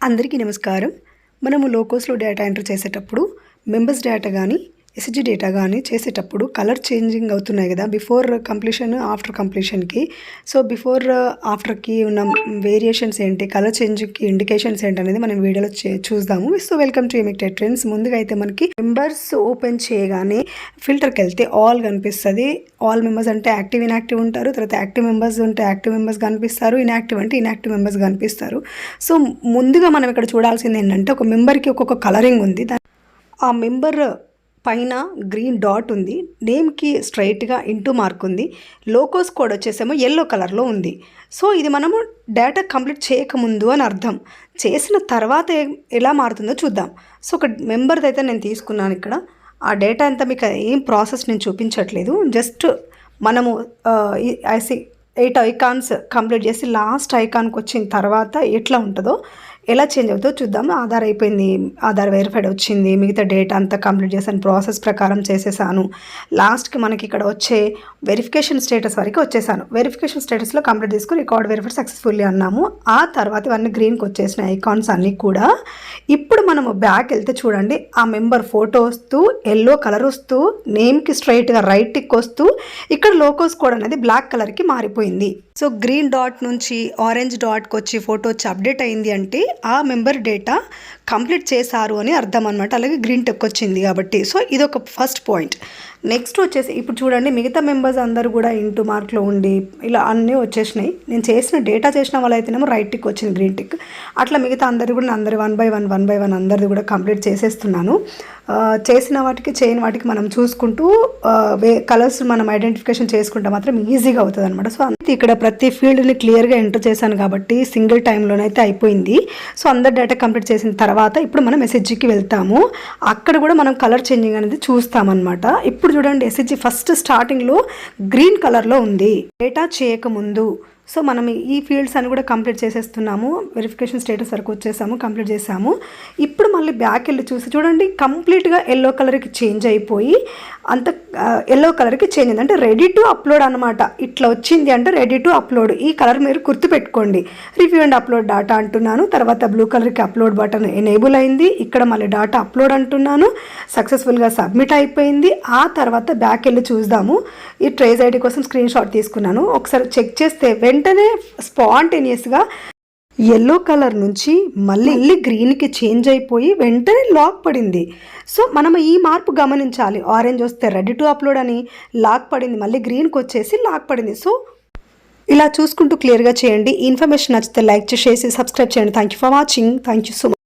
అందరికీ నమస్కారం. మనము లోకోస్లో డేటా ఎంటర్ చేసేటప్పుడు మెంబర్స్ డేటా కానీ ఎస్జీ డేటా కానీ చేసేటప్పుడు కలర్ చేంజింగ్ అవుతున్నాయి కదా, బిఫోర్ కంప్లీషన్ ఆఫ్టర్ కంప్లీషన్కి. సో బిఫోర్ ఆఫ్టర్కి ఉన్న వేరియేషన్స్ ఏంటి, కలర్ చేంజ్కి ఇండికేషన్స్ ఏంటి అనేది మనం వీడియోలో చూద్దాము. So welcome to emicted trends. ముందుగా అయితే మనకి మెంబర్స్ ఓపెన్ చేయగానే ఫిల్టర్కి వెళ్తే ఆల్ కనిపిస్తుంది. ఆల్ మెంబర్స్ అంటే యాక్టివ్ ఇన్యాక్టివ్ ఉంటారు. తర్వాత యాక్టివ్ మెంబర్స్ ఉంటే యాక్టివ్ మెంబర్స్ కనిపిస్తారు, ఇన్యాక్టివ్ అంటే ఇన్యాక్టివ్ మెంబర్స్ కనిపిస్తారు. సో ముందుగా మనం ఇక్కడ చూడాల్సింది ఏంటంటే ఒక మెంబర్కి ఒక్కొక్క కలరింగ్ ఉంది. ఆ మెంబర్ పైన గ్రీన్ డాట్ ఉంది, నేమ్కి స్ట్రైట్గా ఇంటూ మార్క్ ఉంది, లోకోస్ కోడ్ వచ్చేసేమో ఎల్లో కలర్లో ఉంది. సో ఇది మనము డేటా కంప్లీట్ చేయకముందు అని అర్థం. చేసిన తర్వాత ఎలా మారుతుందో చూద్దాం. సో ఒక మెంబర్ది అయితే నేను తీసుకున్నాను. ఇక్కడ ఆ డేటా అంతా మీకు ఏం ప్రాసెస్ నేను చూపించట్లేదు. జస్ట్ మనము 8 ఐకాన్స్ కంప్లీట్ చేసి లాస్ట్ ఐకాన్కి వచ్చిన తర్వాత ఎట్లా ఉంటుందో, ఎలా చేంజ్ అవుతుందో చూద్దాం. ఆధార్ అయిపోయింది, ఆధార్ వెరిఫైడ్ వచ్చింది, మిగతా డేటా అంతా కంప్లీట్ చేశాను, ప్రాసెస్ ప్రకారం చేసేసాను. లాస్ట్కి మనకి ఇక్కడ వచ్చే వెరిఫికేషన్ స్టేటస్ వరకు వచ్చేసాను. వెరిఫికేషన్ స్టేటస్లో కంప్లీట్ చేసుకుని రికార్డ్ వెరిఫైడ్ సక్సెస్ఫుల్లీ అన్నాము. ఆ తర్వాత ఇవన్నీ గ్రీన్కి వచ్చేసిన ఐకాన్స్ అన్నీ కూడా. ఇప్పుడు మనము బ్యాక్ వెళ్తే చూడండి, ఆ మెంబర్ ఫోటో వస్తూ ఎల్లో కలర్ వస్తూ నేమ్కి స్ట్రైట్గా రైట్ టిక్ వస్తూ ఇక్కడ లోకోస్ కోడ్ అనేది బ్లాక్ కలర్కి మారిపోయింది. సో గ్రీన్ డాట్ నుంచి ఆరెంజ్ డాట్కి వచ్చి ఫోటో వచ్చి అప్డేట్ అయింది అంటే ఆ మెంబర్ డేటా కంప్లీట్ చేశారు అని అర్థం అనమాట. అలాగే గ్రీన్ టిక్ వచ్చింది కాబట్టి. సో ఇది ఒక ఫస్ట్ పాయింట్. నెక్స్ట్ వచ్చేసి ఇప్పుడు చూడండి, మిగతా మెంబర్స్ అందరూ కూడా ఇంటూ మార్క్లో ఉండి ఇలా అన్నీ వచ్చేసినాయి. నేను చేసిన డేటా చేసిన వాళ్ళైతేనేమో రైట్ టిక్ వచ్చింది, గ్రీన్ టిక్. అట్లా మిగతా అందరు కూడా అందరు వన్ బై వన్ అందరిది కూడా కంప్లీట్ చేసేస్తున్నాను. చేసిన వాటికి చేయని వాటికి మనం చూసుకుంటూ కలర్స్ మనం ఐడెంటిఫికేషన్ చేసుకుంటే మాత్రం ఈజీగా అవుతుంది అనమాట. సో అంతే, ఇక్కడ ప్రతి ఫీల్డ్ని క్లియర్గా ఎంటర్ చేశాను కాబట్టి సింగిల్ టైంలోనైతే అయిపోయింది. సో అందరు డేటా కంప్లీట్ చేసిన తర్వాత ఇప్పుడు మనం ఎస్హెచ్జికి వెళ్తాము. అక్కడ కూడా మనం కలర్ చేంజింగ్ అనేది చూస్తామన్నమాట. ఇప్పుడు చూడండి, ఎస్హెచ్జి ఫస్ట్ స్టార్టింగ్లో గ్రీన్ కలర్లో ఉంది డేటా చేయకముందు. సో మనం ఈ ఫీల్డ్స్ అని కూడా కంప్లీట్ చేసేస్తున్నాము. వెరిఫికేషన్ స్టేటస్ వరకు వచ్చేసాము, కంప్లీట్ చేసాము. ఇప్పుడు మళ్ళీ బ్యాక్ వెళ్ళి చూసి చూడండి, కంప్లీట్గా ఎల్లో కలర్కి చేంజ్ అయిపోయి అంత ఎల్లో కలర్కి చేంజ్ అయింది. అంటే రెడీ టు అప్లోడ్ అనమాట. ఇట్లా వచ్చింది అంటే రెడీ టు అప్లోడ్. ఈ కలర్ మీరు గుర్తుపెట్టుకోండి. రివ్యూ అండ్ అప్లోడ్ డాటా అంటున్నాను. తర్వాత బ్లూ కలర్కి అప్లోడ్ బటన్ ఎనేబుల్ అయింది. ఇక్కడ మళ్ళీ డాటా అప్లోడ్ అంటున్నాను. సక్సెస్ఫుల్గా సబ్మిట్ అయిపోయింది. ఆ తర్వాత బ్యాక్ వెళ్ళి చూద్దాము. ఈ ట్రేస్ ఐడి కోసం స్క్రీన్ షాట్ తీసుకున్నాను. ఒకసారి చెక్ చేస్తే వెంటనే స్పాంటేనియస్గా ఎల్లో కలర్ నుంచి మళ్ళీ గ్రీన్కి చేంజ్ అయిపోయి వెంటనే లాక్ పడింది. సో మనం ఈ మార్పు గమనించాలి. ఆరెంజ్ వస్తే రెడీ టు అప్లోడ్ అని లాక్ పడింది, మళ్ళీ గ్రీన్కి వచ్చేసి లాక్ పడింది. సో ఇలా చూసుకుంటూ క్లియర్గా చేయండి. ఇన్ఫర్మేషన్ నచ్చితే లైక్ చేసి సబ్స్క్రైబ్ చేయండి. Thank you for watching. Thank you so much.